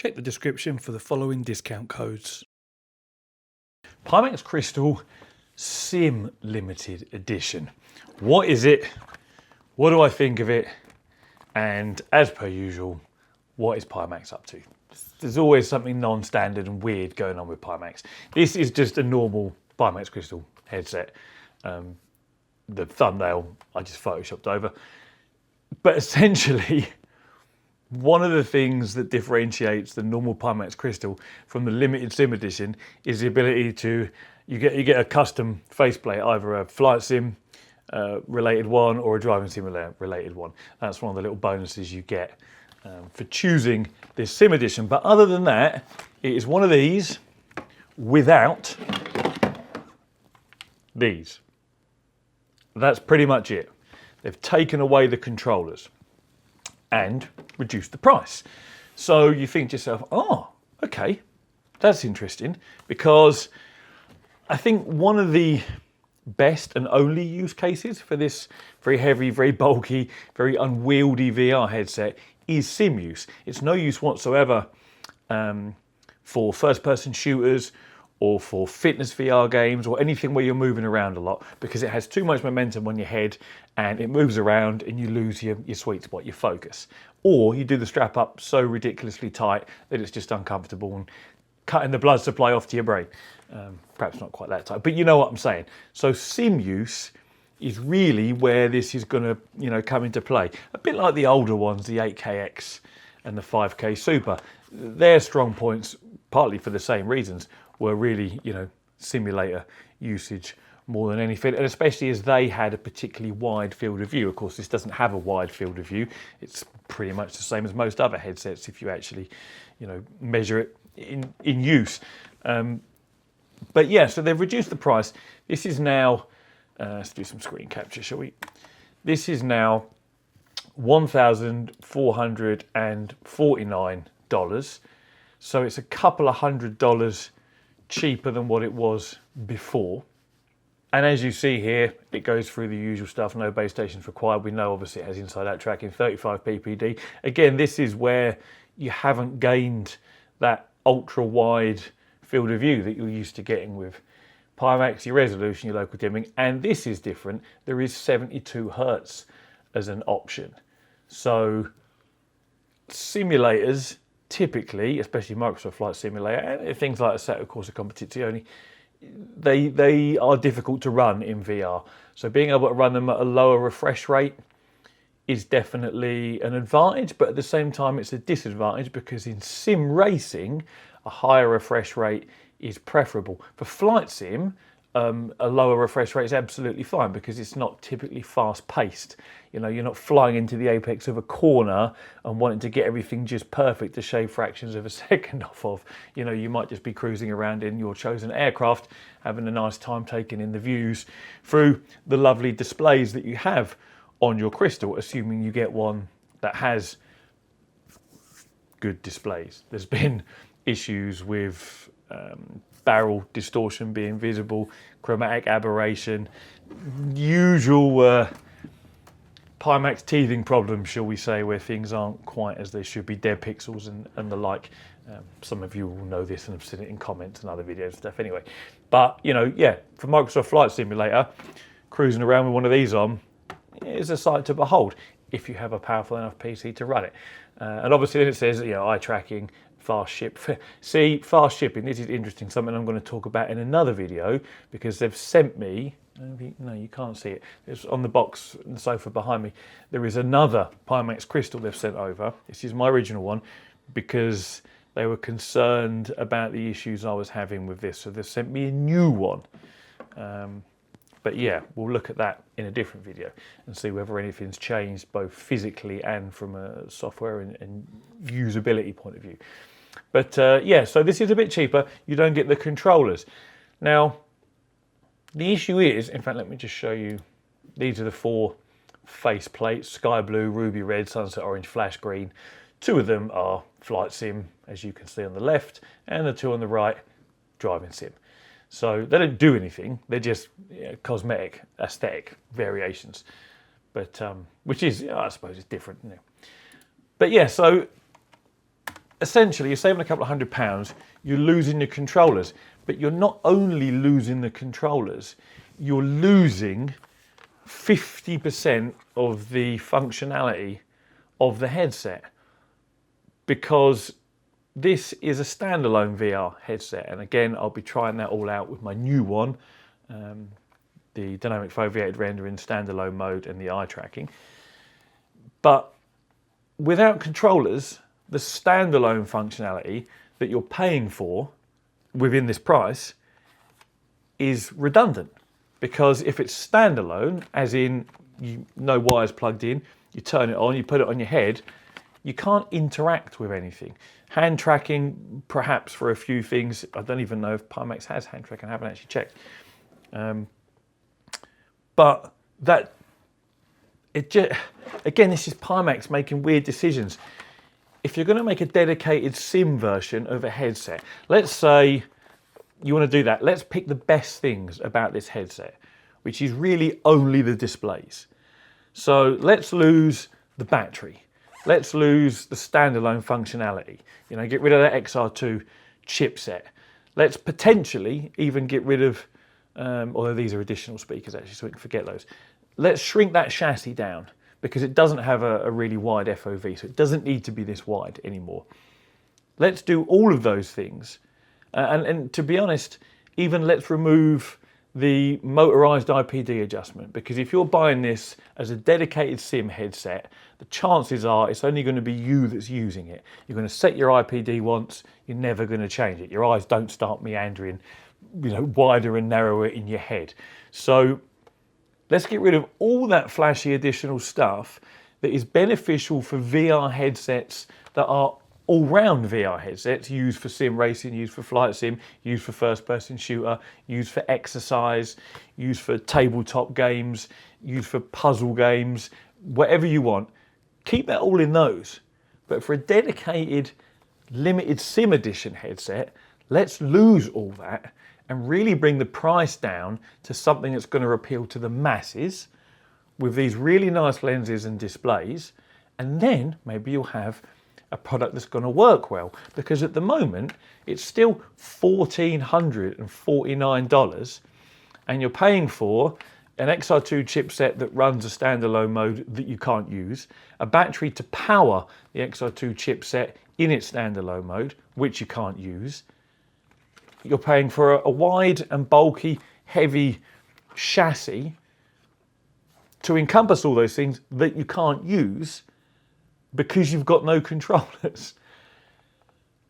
Check the description for the following discount codes. Pimax Crystal Sim Limited Edition. What is it? What do I think of it? And as per usual, what is Pimax up to? There's always something non-standard and weird going on with Pimax. This is just a normal Pimax Crystal headset. The thumbnail I just photoshopped over. But essentially, one of the things that differentiates the normal Pimax Crystal from the limited sim edition is the ability to, you get a custom faceplate, either a flight sim related one or a driving simulator related one. That's one of the little bonuses you get for choosing this sim edition. But other than that, it is one of these without these. That's pretty much it. They've taken away the controllers and reduced the price. So you think to yourself, oh, okay, that's interesting, because I think one of the best and only use cases for this very heavy, very bulky, very unwieldy VR headset is sim use. It's no use whatsoever for first-person shooters or for fitness VR games or anything where you're moving around a lot, because it has too much momentum on your head and it moves around and you lose your sweet spot, your focus. Or you do the strap up so ridiculously tight that it's just uncomfortable and cutting the blood supply off to your brain. Perhaps not quite that tight, but you know what I'm saying. So sim use is really where this is going to, come into play. A bit like the older ones, the 8KX and the 5K Super. Their strong points, partly for the same reasons, were really, simulator usage more than anything, and especially as they had a particularly wide field of view. Of course, this doesn't have a wide field of view. It's pretty much the same as most other headsets if you actually, measure it in use. But yeah, so they've reduced the price. This is now, let's do some screen capture, shall we? This is now $1,449. So it's a couple of $100 cheaper than what it was before. And as you see here, it goes through the usual stuff, no base stations required. We know obviously it has inside-out tracking, 35 ppd. Again, this is where you haven't gained that ultra-wide field of view that you're used to getting with Pimax, your resolution, your local dimming. And this is different. There is 72 Hertz as an option. So simulators, typically, especially Microsoft Flight Simulator, and things like Assetto Corsa Competizione, they are difficult to run in VR. So being able to run them at a lower refresh rate is definitely an advantage, but at the same time it's a disadvantage, because in sim racing, a higher refresh rate is preferable. For flight sim, a lower refresh rate is absolutely fine, because it's not typically fast paced. You're not flying into the apex of a corner and wanting to get everything just perfect to shave fractions of a second off of. You might just be cruising around in your chosen aircraft, having a nice time taking in the views through the lovely displays that you have on your Crystal, assuming you get one that has good displays. There's been issues with barrel distortion being visible, chromatic aberration, usual Pimax teething problems, shall we say, where things aren't quite as they should be, dead pixels and the like. Some of you will know this and have seen it in comments and other videos and stuff anyway. But, yeah, for Microsoft Flight Simulator, cruising around with one of these on is a sight to behold if you have a powerful enough PC to run it. And obviously then it says, eye tracking, fast ship. See, fast shipping, this is interesting, something I'm going to talk about in another video, because they've sent me, no, you can't see it, it's on the box and the sofa behind me. There is another Pimax Crystal they've sent over. This is my original one, because they were concerned about the issues I was having with this, so they've sent me a new one. But yeah, we'll look at that in a different video and see whether anything's changed both physically and from a software and usability point of view. But yeah, so this is a bit cheaper. You don't get the controllers. Now, the issue is, in fact, let me just show you. These are the 4 face plates: sky blue, ruby red, sunset orange, flash green. 2 of them are flight sim, as you can see on the left, and the 2 on the right, driving sim. So they don't do anything. They're just cosmetic, aesthetic variations. But which is, I suppose, it's different. But yeah, so essentially you're saving a couple of £100, you're losing your controllers, but you're not only losing the controllers, you're losing 50% of the functionality of the headset, because this is a standalone VR headset. And again, I'll be trying that all out with my new one, the dynamic foveated rendering, standalone mode, and the eye tracking. But without controllers, the standalone functionality that you're paying for within this price is redundant. Because if it's standalone, as in no wires plugged in, you turn it on, you put it on your head, you can't interact with anything. Hand tracking, perhaps for a few things. I don't even know if Pimax has hand tracking, I haven't actually checked. But that, again, this is Pimax making weird decisions. If you're going to make a dedicated SIM version of a headset, let's say you want to do that, let's pick the best things about this headset, which is really only the displays. So let's lose the battery. Let's lose the standalone functionality. You know, get rid of that XR2 chipset. Let's potentially even get rid of, although these are additional speakers actually, so we can forget those. Let's shrink that chassis down because it doesn't have a really wide FOV, so it doesn't need to be this wide anymore. Let's do all of those things. And to be honest, even let's remove the motorized IPD adjustment, because if you're buying this as a dedicated SIM headset, the chances are it's only going to be you that's using it. You're going to set your IPD once, you're never going to change it. Your eyes don't start meandering, you know, wider and narrower in your head. So let's get rid of all that flashy additional stuff that is beneficial for VR headsets that are all-round VR headsets, used for sim racing, used for flight sim, used for first-person shooter, used for exercise, used for tabletop games, used for puzzle games, whatever you want. Keep that all in those. But for a dedicated limited sim edition headset, let's lose all that and really bring the price down to something that's going to appeal to the masses with these really nice lenses and displays. And then maybe you'll have a product that's going to work well, because at the moment it's still $1,449 and you're paying for an XR2 chipset that runs a standalone mode that you can't use, a battery to power the XR2 chipset in its standalone mode, which you can't use. You're paying for a wide and bulky, heavy chassis to encompass all those things that you can't use because you've got no controllers,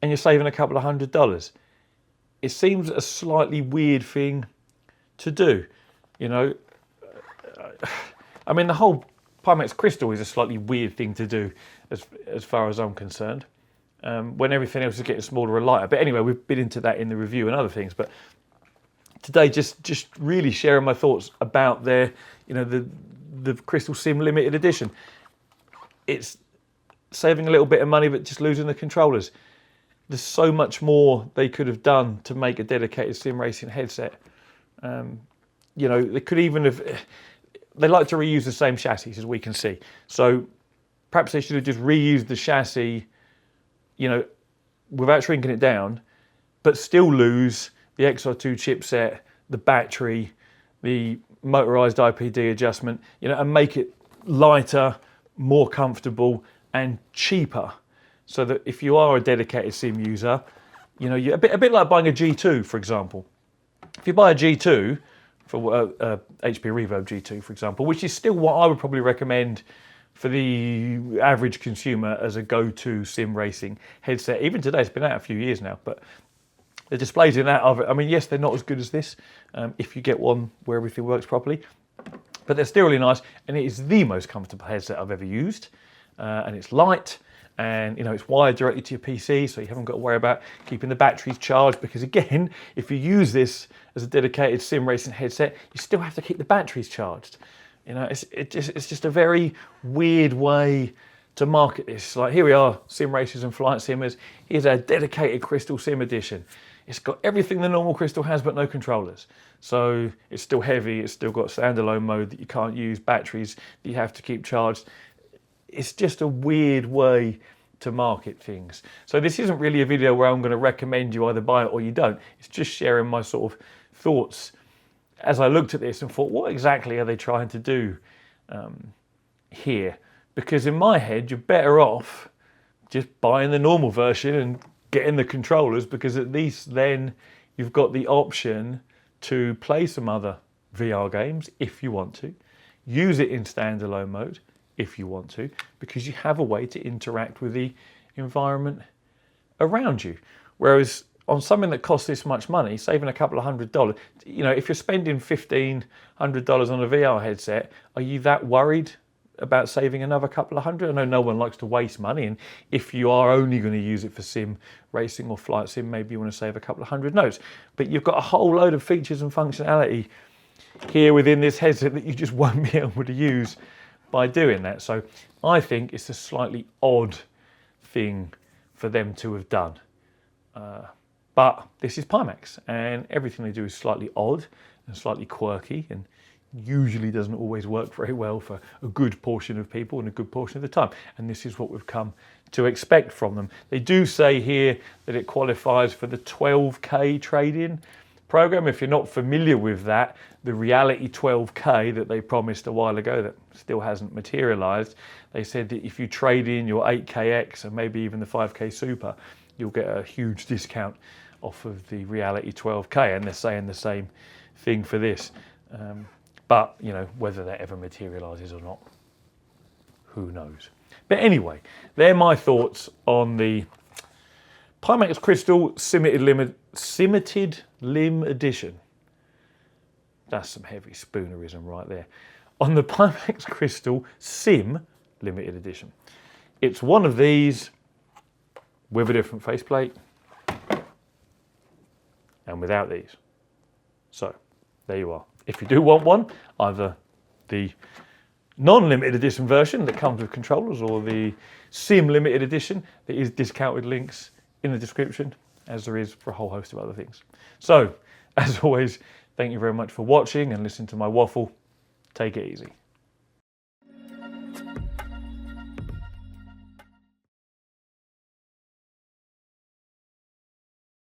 and you're saving a couple of $100. It seems a slightly weird thing to do, you know. I mean, the whole Pimax Crystal is a slightly weird thing to do as far as I'm concerned, when everything else is getting smaller and lighter. But anyway, we've been into that in the review and other things. But today, just really sharing my thoughts about their, you know, the Crystal Sim Limited Edition. It's saving a little bit of money, but just losing the controllers. There's so much more they could have done to make a dedicated sim racing headset. You know, they could even have, they like to reuse the same chassis, as we can see. So perhaps they should have just reused the chassis, you know, without shrinking it down, but still lose the XR2 chipset, the battery, the motorized IPD adjustment, you know, and make it lighter, more comfortable, and cheaper, so that if you are a dedicated sim user, you know, you're a bit like buying a G2, for example. If you buy a G2, for HP Reverb G2, for example, which is still what I would probably recommend for the average consumer as a go-to sim racing headset. Even today, it's been out a few years now, but the displays in that of it, I mean, yes, they're not as good as this, if you get one where everything works properly, but they're still really nice, and it is the most comfortable headset I've ever used. And it's light, and you know, it's wired directly to your PC, so you haven't got to worry about keeping the batteries charged, because again, if you use this as a dedicated sim racing headset, you still have to keep the batteries charged. You know, it's just a very weird way to market this. Like, here we are, sim racers and flight simmers. Here's our dedicated Crystal Sim Edition. It's got everything the normal Crystal has, but no controllers. So it's still heavy, it's still got standalone mode that you can't use, batteries that you have to keep charged. It's just a weird way to market things. So this isn't really a video where I'm going to recommend you either buy it or you don't. It's just sharing my sort of thoughts as I looked at this and thought, what exactly are they trying to do here? Because in my head, you're better off just buying the normal version and getting the controllers, because at least then you've got the option to play some other VR games if you want to, use it in standalone mode if you want to, because you have a way to interact with the environment around you. Whereas on something that costs this much money, saving a couple of $100, you know, if you're spending $1,500 on a VR headset, are you that worried about saving another couple of hundred? I know no one likes to waste money, and if you are only going to use it for sim racing or flight sim, maybe you want to save a couple of hundred notes. But you've got a whole load of features and functionality here within this headset that you just won't be able to use by doing that. So I think it's a slightly odd thing for them to have done. But this is Pimax, and everything they do is slightly odd and slightly quirky, and usually doesn't always work very well for a good portion of people and a good portion of the time. And this is what we've come to expect from them. They do say here that it qualifies for the 12K trade-in program. If you're not familiar with that, the reality 12K that they promised a while ago that still hasn't materialized, they said that if you trade in your 8KX and maybe even the 5K Super, you'll get a huge discount off of the reality 12K, and they're saying the same thing for this. But, you know, whether that ever materializes or not, who knows. But anyway, they're my thoughts on the Pimax Crystal Limited Lim Edition. That's some heavy spoonerism right there. On the Pimax Crystal Sim Limited Edition. It's one of these with a different faceplate and without these. So, there you are. If you do want one, either the non-limited edition version that comes with controllers or the Sim Limited Edition, there is discounted links in the description, as there is for a whole host of other things. So, as always, thank you very much for watching and listening to my waffle. Take it easy.